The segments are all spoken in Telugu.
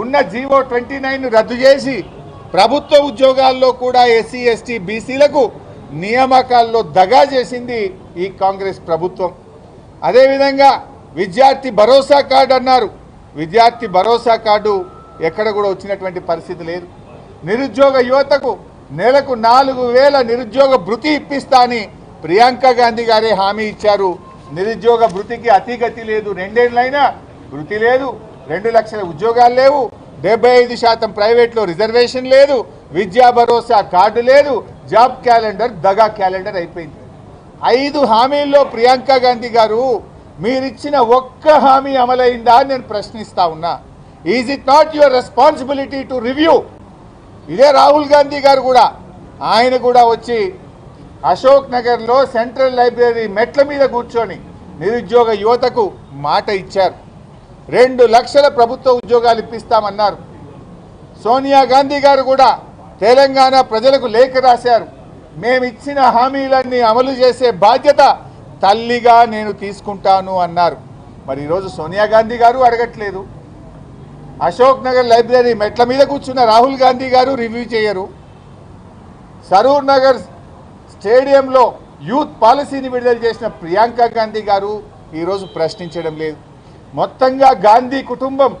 ఉన్న జీవో 29 రద్దు చేసి ప్రభుత్వ ఉద్యోగాల్లో కూడా ఎస్సీ ఎస్టీ బీసీలకు నియామకాల్లో దగా చేసింది ఈ కాంగ్రెస్ ప్రభుత్వం. అదేవిధంగా విద్యార్థి భరోసా కార్డు అన్నారు. విద్యార్థి భరోసా కార్డు ఎక్కడ కూడా వచ్చినటువంటి పరిస్థితి లేదు. నిరుద్యోగ యువతకు నెలకు 4000 నిరుద్యోగ భృతి ఇప్పిస్తా అని ప్రియాంక గాంధీ గారే హామీ ఇచ్చారు. నిరుద్యోగ భృతికి అతిగతి లేదు. 2 ఏళ్లైనా భృతి లేదు. 2 లక్షల ఉద్యోగాలు లేవు. 75% ప్రైవేట్లో రిజర్వేషన్ లేదు. విద్యా భరోసా కార్డు లేదు. జాబ్ క్యాలెండర్ దగా క్యాలెండర్ అయిపోయింది. 5 హామీల్లో ప్రియాంక గాంధీ గారు మీరిచ్చిన ఒక్క హామీ అమలైందా అని నేను ప్రశ్నిస్తా ఉన్నా. Is it not your responsibility to review? ఇదే రాహుల్ గాంధీ గారు కూడా ఆయన కూడా వచ్చి అశోక్ నగర్లో సెంట్రల్ లైబ్రరీ మెట్ల మీద కూర్చొని నిరుద్యోగ యువతకు మాట ఇచ్చారు. 2 లక్షల ప్రభుత్వ ఉద్యోగాలు ఇప్పిస్తామన్నారు. సోనియా గాంధీ గారు కూడా తెలంగాణ ప్రజలకు లేఖ రాశారు. మేమిచ్చిన హామీలన్నీ అమలు చేసే బాధ్యత తల్లిగా నేను తీసుకుంటాను అన్నారు. మరి ఈరోజు సోనియా గాంధీ గారు అడగట్లేదు. అశోక్ నగర్ లైబ్రరీ మెట్ల మీద కూర్చున్న రాహుల్ గాంధీ గారు రివ్యూ చేయరు. సరూర్ నగర్ స్టేడియంలో యూత్ పాలసీని విడుదల చేసిన ప్రియాంక గాంధీ గారు ఈరోజు ప్రశ్నించడం లేదు. మొత్తంగా గాంధీ కుటుంబం,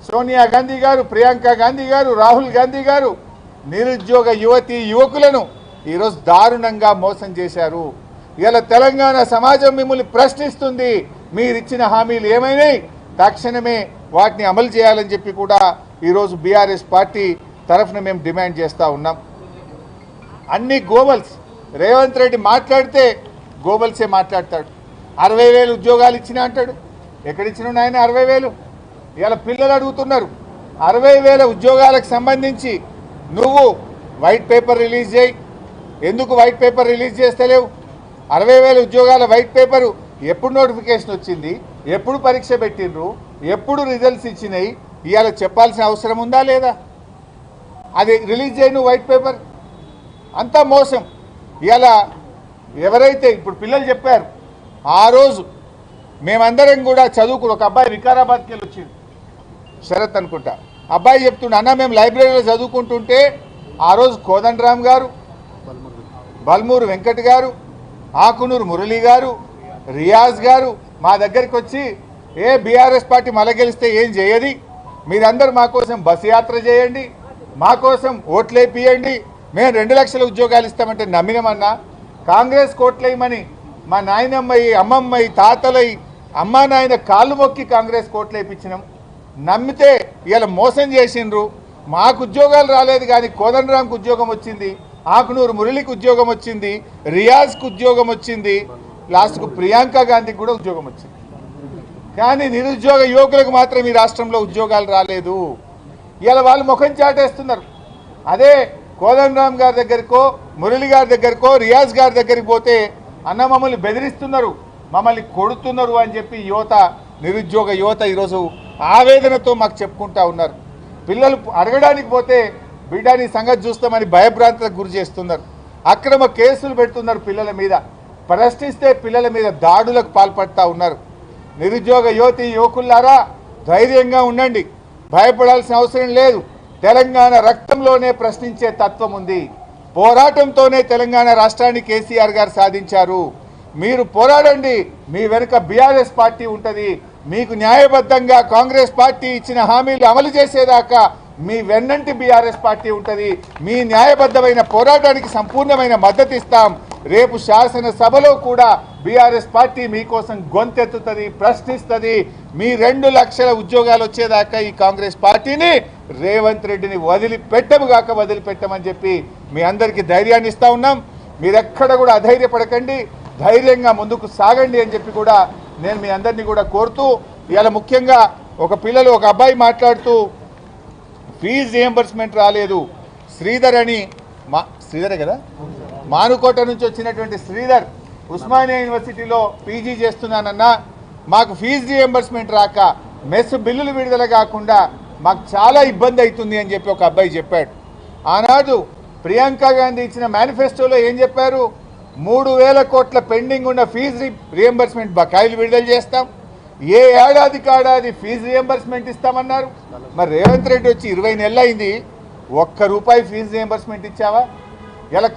సోనియా గాంధీ గారు, ప్రియాంక గాంధీ గారు, రాహుల్ గాంధీ గారు నిరుద్యోగ యువతీ యువకులను ఈరోజు దారుణంగా మోసం చేశారు. ఇలా తెలంగాణ సమాజం మిమ్మల్ని ప్రశ్నిస్తుంది. మీరిచ్చిన హామీలు ఏమైనాయి? తక్షణమే వాటిని అమలు చేయాలని చెప్పి కూడా ఈరోజు బీఆర్ఎస్ పార్టీ తరఫున మేము డిమాండ్ చేస్తూ ఉన్నాం. అన్ని గోబల్స్. రేవంత్ రెడ్డి మాట్లాడితే గోబల్సే మాట్లాడతాడు. 60,000 ఉద్యోగాలు ఇచ్చినా అంటాడు. ఎక్కడిచ్చిన ఆయన 60,000? ఇలా పిల్లలు అడుగుతున్నారు. 60,000 ఉద్యోగాలకు సంబంధించి నువ్వు వైట్ పేపర్ రిలీజ్ చేయి. ఎందుకు వైట్ పేపర్ రిలీజ్ చేస్తలేవు? 60,000 ఉద్యోగాల వైట్ పేపరు ఎప్పుడు నోటిఫికేషన్ వచ్చింది? ఎప్పుడు పరీక్ష పెట్టిండ్రు? ఎప్పుడు రిజల్ట్స్ ఇచ్చినాయి? ఇవాళ చెప్పాల్సిన అవసరం ఉందా లేదా? అది రిలీజ్ చేయను వైట్ పేపర్. అంతా మోసం. ఇవాళ ఎవరైతే ఇప్పుడు పిల్లలు చెప్పారు, ఆ రోజు మేమందరం కూడా చదువుకుని ఒక అబ్బాయి వికారాబాద్కి వెళ్ళి వచ్చింది, శరత్ అనుకుంటా. అబ్బాయి చెప్తుండే, అన్న మేము లైబ్రరీలో చదువుకుంటుంటే ఆ రోజు కోదండరామ్ గారు, బల్మూరు వెంకట్ గారు, ఆకునూరు మురళి గారు, రియాజ్ గారు మా దగ్గరికి వచ్చి, ఏ బీఆర్ఎస్ పార్టీ మళ్ళీ గెలిస్తే ఏం చేయది, మీరందరూ మా కోసం బస్సు యాత్ర చేయండి, మా కోసం ఓట్లేపియండి, మేము 2 లక్షల ఉద్యోగాలు ఇస్తామంటే నమ్మినమన్నా. కాంగ్రెస్ కోట్లేయమని మా నాయనమ్మయి, అమ్మమ్మయి, తాతలై, అమ్మా నాయన కాళ్ళు మొక్కి కాంగ్రెస్ కోట్లేపించినాం. నమ్మితే ఇలా మోసం చేసిండ్రు. మాకు ఉద్యోగాలు రాలేదు కానీ కోదండరాంకు ఉద్యోగం వచ్చింది, ఆకునూరు మురళికి ఉద్యోగం వచ్చింది, రియాజ్కు ఉద్యోగం వచ్చింది, లాస్ట్కు ప్రియాంక గాంధీకి కూడా ఉద్యోగం వచ్చింది. కానీ నిరుద్యోగ యువకులకు మాత్రం ఈ రాష్ట్రంలో ఉద్యోగాలు రాలేదు. ఇలా వాళ్ళు ముఖం చాటేస్తున్నారు. అదే కోదండరామ్ గారి దగ్గరకో, మురళి గారి దగ్గరకో, రియాజ్ గారి దగ్గరికి పోతే అన్న మమ్మల్ని బెదిరిస్తున్నారు, మమ్మల్ని కొడుతున్నారు అని చెప్పి నిరుద్యోగ యువత ఈరోజు ఆవేదనతో మాకు చెప్పుకుంటా ఉన్నారు. పిల్లలు అడగడానికి పోతే బిడ్డని సంగతి చూస్తామని భయభ్రాంతులకు గురి చేస్తున్నారు. అక్రమ కేసులు పెడుతున్నారు పిల్లల మీద. ప్రశ్నిస్తే పిల్లల మీద దాడులకు పాల్పడతా ఉన్నారు. నిరుద్యోగ యువతి యువకులారా, ధైర్యంగా ఉండండి, భయపడాల్సిన అవసరం లేదు. తెలంగాణ రక్తంలోనే ప్రశ్నించే తత్వం ఉంది. పోరాటంతోనే తెలంగాణ రాష్ట్రాన్ని కేసీఆర్ గారు సాధించారు. మీరు పోరాడండి, మీ వెనుక బీఆర్ఎస్ పార్టీ ఉంటుంది. మీకు న్యాయబద్ధంగా కాంగ్రెస్ పార్టీ ఇచ్చిన హామీలు అమలు చేసేదాకా మీ వెన్నంటి బీఆర్ఎస్ పార్టీ ఉంటుంది. మీ న్యాయబద్ధమైన పోరాటానికి సంపూర్ణమైన మద్దతు ఇస్తాం. రేపు శాసనసభలో కూడా బీఆర్ఎస్ పార్టీ మీకోసం గొంతెత్తుతుంది, ప్రశ్నిస్తుంది. మీ 2 లక్షల ఉద్యోగాలు వచ్చేదాకా ఈ కాంగ్రెస్ పార్టీని, రేవంత్ రెడ్డిని వదిలిపెట్టమని చెప్పి మీ అందరికీ ధైర్యాన్ని ఇస్తా ఉన్నాం. మీరెక్కడ కూడా అధైర్యపడకండి, ధైర్యంగా ముందుకు సాగండి అని చెప్పి కూడా నేను మీ అందరినీ కూడా కోరుతూ, ఇవాళ ముఖ్యంగా ఒక అబ్బాయి మాట్లాడుతూ ఫీజు రియంబర్స్మెంట్ రాలేదు, శ్రీధర్ అని, శ్రీధరే కదా, మానుకోట నుంచి వచ్చినటువంటి శ్రీధర్ ఉస్మానియా యూనివర్సిటీలో పీజీ చేస్తున్నానన్నా, మాకు ఫీజు రియంబర్స్మెంట్ రాక మెస్ బిల్లులు విడుదల కాకుండా మాకు చాలా ఇబ్బంది అవుతుంది అని చెప్పి ఒక అబ్బాయి చెప్పాడు. ఆనాడు ప్రియాంక గాంధీ ఇచ్చిన మేనిఫెస్టోలో ఏం చెప్పారు? 3,000 కోట్ల పెండింగ్ ఉన్న ఫీజు రియంబర్స్మెంట్ బకాయిలు విడుదల చేస్తాం, ఏ ఏడాది కాడాది ఫీజు రియంబర్స్మెంట్ ఇస్తామన్నారు. మరి రేవంత్ రెడ్డి వచ్చి 20 నెలలు అయింది, ఒక్క రూపాయి ఫీజు రియంబర్స్మెంట్ ఇచ్చావా? ఇలా